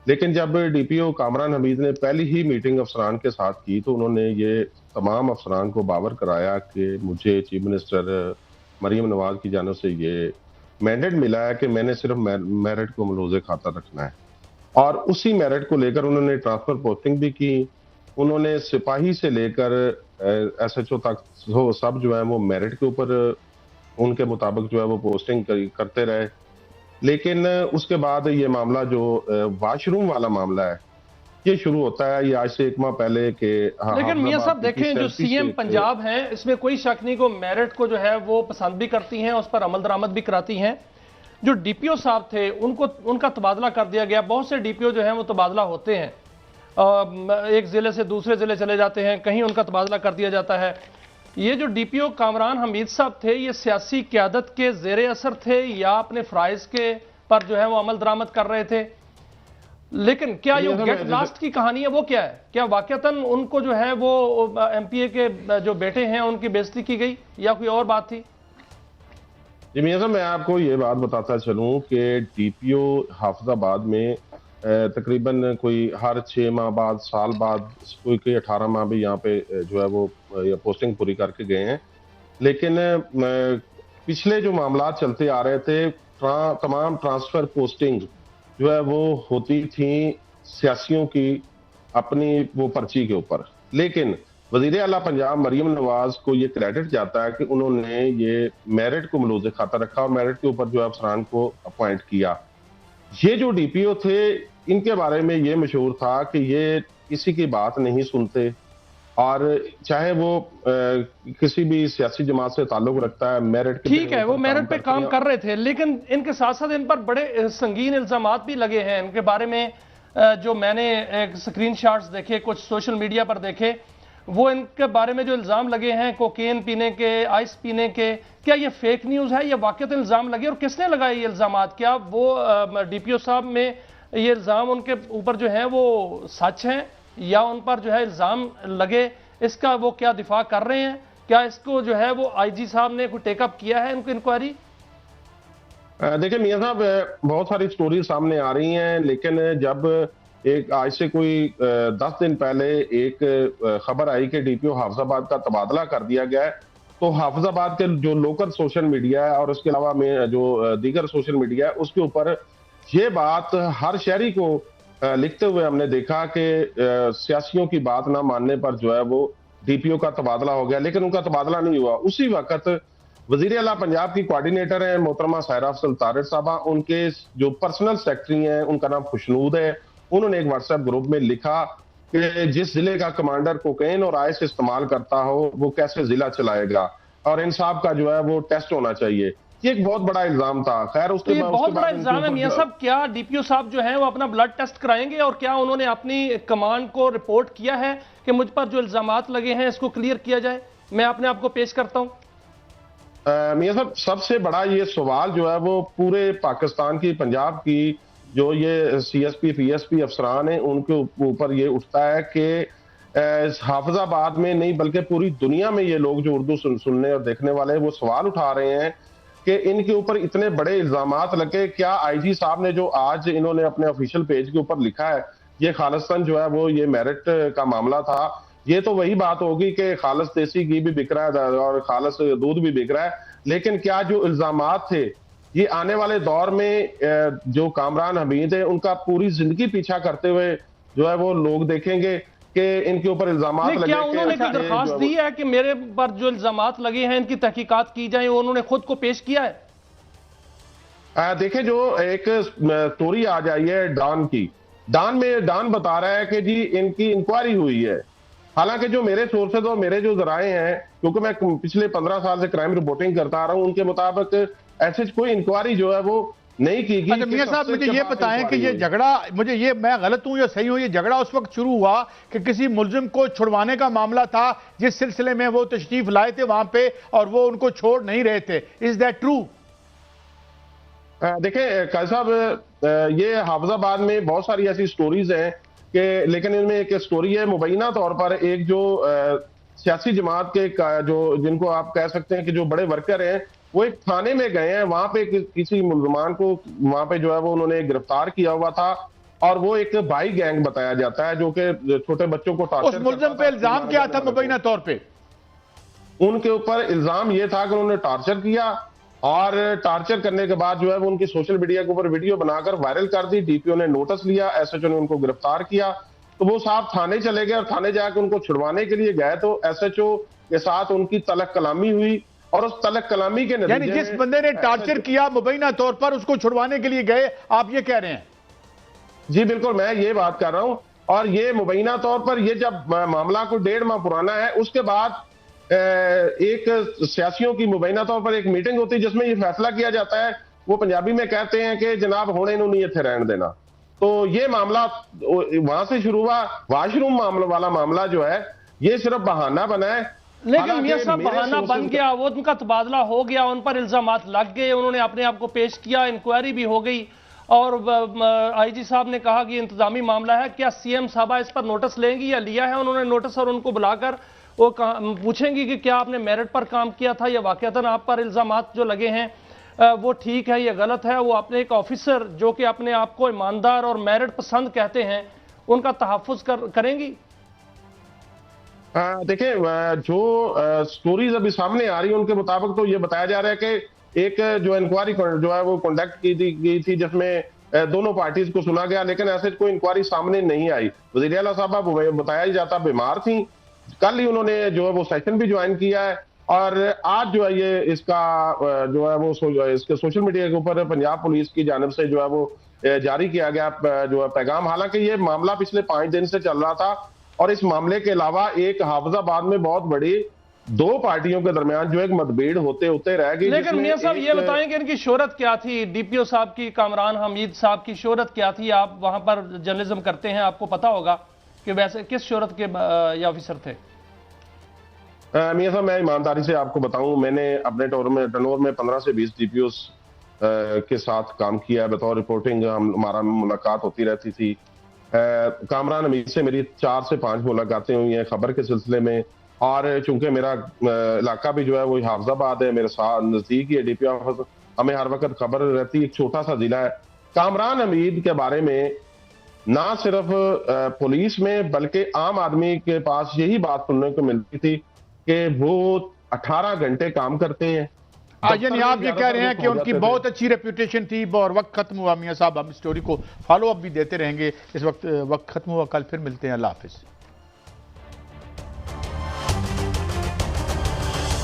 लेकिन जब DPO कामरान हमीद ने पहली ही मीटिंग अफसरान के साथ की तो उन्होंने ये तमाम अफसरान को बावर कराया कि मुझे चीफ मिनिस्टर मरीम नवाज की जानिब से ये मैंडेट मिला है कि मैंने सिर्फ मेरिट को मलूज़े खाता रखना है। और उसी मेरिट को लेकर उन्होंने ट्रांसफर पोस्टिंग भी की। उन्होंने सिपाही से लेकर SHO तक सब जो है वो मेरिट के ऊपर उनके मुताबिक जो है वो पोस्टिंग करते रहे। लेकिन उसके बाद ये मामला जो वाशरूम वाला मामला है ये शुरू होता है। ये आज से एक माह पहले के लेकिन मियां साहब देखें, जो CM पंजाब हैं इसमें कोई शक नहीं को मेरिट को जो है वो पसंद भी करती हैं, उस पर अमल दरामद भी कराती हैं। जो DPO साहब थे उनका तबादला कर दिया गया। बहुत से DPO जो हैं वो तबादला होते हैं, एक जिले से दूसरे जिले चले जाते हैं, कहीं उनका तबादला कर दिया जाता है। ये जो DPO कामरान हमीद साहब थे ये सियासी क़यादत के ज़ेरे असर थे या अपने फ़राइज़ के पर जो है वो अमल दरामद कर रहे थे? लेकिन क्या ये गेट लास्ट की कहानी है वो क्या है? क्या वाकईतन उनको जो है वो MPA के जो बेटे हैं उनकी बेइज्जती की गई या कोई और बात थी? जी मियां साहब, मैं आपको ये बात बताता चलूं कि DPO हाफिजाबाद में तकरीबन कोई हर 6 माह बाद, साल बाद, कोई 18 माह भी यहाँ पे जो है वो पोस्टिंग पूरी करके गए हैं। लेकिन पिछले जो मामला चलते आ रहे थे, तमाम ट्रांसफर पोस्टिंग जो है वो होती थी सियासियों की अपनी वो पर्ची के ऊपर। लेकिन वजीर आला पंजाब मरीम नवाज को ये क्रेडिट जाता है कि उन्होंने ये मेरिट को मलूज़े खाता रखा और मेरिट के ऊपर जो है अफसरान को अपॉइंट किया। ये जो DPO थे इनके बारे में ये मशहूर था कि ये किसी की बात नहीं सुनते और चाहे वो किसी भी सियासी जमात से ताल्लुक रखता है, मेरिट ठीक है, वो मेरिट पे काम कर रहे थे। लेकिन इनके साथ साथ इन पर बड़े संगीन इल्जामात भी लगे हैं। इनके बारे में जो मैंने स्क्रीनशॉट्स देखे, कुछ सोशल मीडिया पर देखे, वो इनके बारे में जो इल्जाम लगे हैं कोकेन पीने के, आइस पीने के, क्या ये फेक न्यूज़ है या वाकई इल्जाम लगे और किसने लगाए ये इल्जामात? क्या वो DPO साहब में ये इल्ज़ाम उनके ऊपर जो है वो सच हैं या उन पर जो है इल्ज़ाम लगे, इसका वो क्या दिफा कर रहे हैं? क्या इसको जो है वो IG साहब ने कोई टेकअप किया है इनको इंक्वायरी? देखिए मियां साहब, बहुत सारी स्टोरी सामने आ रही हैं, लेकिन जब एक आज से कोई 10 दिन पहले एक खबर आई कि DPO हाफिजाबाद का तबादला कर दिया गया है, तो हाफिजाबाद के जो लोकल सोशल मीडिया है और उसके अलावा में जो दीगर सोशल मीडिया है उसके ऊपर ये बात हर शहरी को लिखते हुए हमने देखा कि सियासियों की बात ना मानने पर जो है वो DPO का तबादला हो गया। लेकिन उनका तबादला नहीं हुआ। उसी वक्त वजीर आला पंजाब की कोऑर्डिनेटर है मोहतरमा सायरा अफजल तारिर साहबा, उनके जो पर्सनल सेक्रेटरी हैं उनका नाम खुशनूद है, उन्होंने एक व्हाट्सएप ग्रुप में लिखा कि जिस जिले का कमांडर कोकेन और आइस इस्तेमाल करता हो वो कैसे जिला चलाएगा और इंसाफ का जो है वो टेस्ट होना चाहिए। ये एक बहुत बड़ा इल्जाम था। खैर उसके बाद बहुत बड़ा इल्जाम है मियां साहब। क्या DPO साहब जो है वो अपना ब्लड टेस्ट कराएंगे और क्या उन्होंने अपनी कमांड को रिपोर्ट किया है कि मुझ पर जो इल्जामात लगे हैं इसको क्लियर किया जाए? मैं अपने आप को पेश करता हूं। मियां साहब, सबसे बड़ा ये सवाल जो है वो पूरे पाकिस्तान की, पंजाब की जो ये CSP PSP अफसरान हैं उनके ऊपर ये उठता है कि हाफिजाबाद में नहीं बल्कि पूरी दुनिया में ये लोग जो उर्दू सुनने और देखने वाले हैं वो सवाल उठा रहे हैं कि इनके ऊपर इतने बड़े इल्जामात लगे। क्या IG साहब ने जो आज इन्होंने अपने ऑफिशियल पेज के ऊपर लिखा है ये खालिस्तान जो है वो ये मेरिट का मामला था, ये तो वही बात होगी कि खालिस देसी घी भी बिक रहा है और खालिस दूध भी बिक रहा है, लेकिन क्या जो इल्जामात थे ये आने वाले दौर में जो कामरान हमीद है उनका पूरी जिंदगी पीछा करते हुए जो है वो लोग देखेंगे कि इनके ऊपर इल्जामात लगे? क्या उन्होंने कोई दरखास्त दी है कि मेरे पर जो इल्जामात लगे हैं इनकी तहकीकात की जाए? उन्होंने खुद को पेश किया है? देखें, जो एक स्टोरी आ जाई है डॉन की, डॉन बता रहा है कि जी इनकी इंक्वायरी हुई है। हालांकि जो मेरे सोर्सेज और मेरे जो जराए हैं, क्योंकि मैं पिछले 15 साल से क्राइम रिपोर्टिंग करता आ रहा हूं, उनके मुताबिक ऐसे कोई इंक्वायरी जो है वो नहीं की गई। अच्छा मियां साहब, मुझे ये बताएं कि ये झगड़ा, मुझे ये, मैं गलत हूं या सही हूं, ये झगड़ा उस वक्त शुरू हुआ कि किसी मुलजिम को छुड़वाने का मामला था जिस सिलसिले में वो तशरीफ लाए थे वहां पे और वो उनको छोड़ नहीं रहे थे, इज दैट ट्रू? देखें काजी साहब, ये हाफिजाबाद में बहुत सारी ऐसी स्टोरीज हैं कि, लेकिन इनमें एक स्टोरी है मुबैना तौर पर, एक जो सियासी जमात के जो जिनको आप कह सकते हैं कि जो बड़े वर्कर हैं, वो एक थाने में गए हैं, वहां पे किसी मुलजमान को वहां पे जो है वो उन्होंने गिरफ्तार किया हुआ था और वो एक भाई गैंग बताया जाता है जो कि छोटे बच्चों को उस मुलजिम पे इल्जाम क्या था मुबैना तौर पे? उनके ऊपर इल्जाम ये था कि उन्होंने टार्चर किया और टार्चर करने के बाद जो है वो उनकी सोशल मीडिया के ऊपर वीडियो बनाकर वायरल कर दी। DPO ने नोटिस लिया, SHO ने उनको गिरफ्तार किया, तो वो साहब थाने चले गए और थाने जाकर उनको छुड़वाने के लिए गए तो SHO के साथ उनकी तलक कलामी हुई और उस तलक कलामी के नतीजे यानी जिस बंदे ने टार्चर किया मुबैना तौर पर उसको छुड़वाने के लिए गए, आप ये कह रहे हैं? जी बिल्कुल, मैं ये बात कर रहा हूं। और ये मुबैना तौर पर ये जब मामला को 1.5 माह पुराना है, उसके बाद एक सियासियों की मुबैना तौर पर एक मीटिंग होती है जिसमें ये फैसला किया जाता है, वो पंजाबी में कहते हैं कि जनाब होने इन्होंने नहीं इत्थे रहने देना। तो ये मामला वहां से शुरू हुआ। वाशरूम वाला मामला जो है ये सिर्फ बहाना बना है। लेकिन मियां साहब बहाना बन गया, वो उनका तबादला हो गया, उन पर इल्जामात लग गए, उन्होंने अपने आप को पेश किया, इंक्वायरी भी हो गई और IG साहब ने कहा कि इंतजामी मामला है। क्या CM साहबा इस पर नोटिस लेंगी या लिया है उन्होंने नोटिस और उनको बुलाकर वो पूछेंगी कि क्या आपने मेरिट पर काम किया था या वाकईतन आप पर इल्जामात जो लगे हैं वो ठीक है या गलत है? वो अपने एक ऑफिसर जो कि अपने आप को ईमानदार और मेरिट पसंद कहते हैं उनका तहफ़्फ़ुज़ करेंगी? देखिए, जो स्टोरीज अभी सामने आ रही है उनके मुताबिक तो ये बताया जा रहा है कि एक जो इंक्वायरी जो है वो कंडक्ट की गई थी जिसमें दोनों पार्टीज को सुना गया, लेकिन ऐसे कोई इंक्वायरी सामने नहीं आई। वज़ीर आला साहबा बताया ही जाता बीमार थी, कल ही उन्होंने जो है वो सेशन भी ज्वाइन किया है और आज जो है ये इसका जो है वो इसके सोशल मीडिया के ऊपर पंजाब पुलिस की जानिब से जो है वो जारी किया गया जो है पैगाम। हालांकि ये मामला पिछले 5 दिन से चल रहा था और इस मामले के अलावा एक हाफिजाबाद में बहुत बड़ी 2 पार्टियों के दरमियान जो एक मतभेड़ होते रह गई। लेकिन मियां साहब ये बताएं कि इनकी शोहरत क्या थी? DPO साहब की, कामरान हमीद साहब की शोहरत क्या थी? आप वहां पर जर्नलिज्म करते हैं, आपको पता होगा कि वैसे किस शोहरत के ये ऑफिसर थे? मियां साहब, मैं ईमानदारी से आपको बताऊं, मैंने अपने टर्नओवर में 15 से 20 DPOs के साथ काम किया है बतौर रिपोर्टिंग। हमारा मुलाकात होती रहती थी। कामरान हमीद से मेरी 4 से 5 मुलाकातें हुई हैं खबर के सिलसिले में और चूंकि मेरा इलाका भी जो है वो हाफिजाबाद है, मेरे साथ नजदीक ही है DPO ऑफिस, हमें हर वक्त खबर रहती है। एक छोटा सा जिला है। कामरान हमीद के बारे में ना सिर्फ पुलिस में बल्कि आम आदमी के पास यही बात सुनने को मिलती थी कि वो 18 घंटे काम करते हैं। यानी आप ये कह रहे हैं कि उनकी बहुत अच्छी रेप्यूटेशन थी और वक्त खत्म हुआ। मियां साहब, हम स्टोरी को फॉलो अप भी देते रहेंगे। इस वक्त खत्म हुआ, कल फिर मिलते हैं। अल्लाह हाफिज।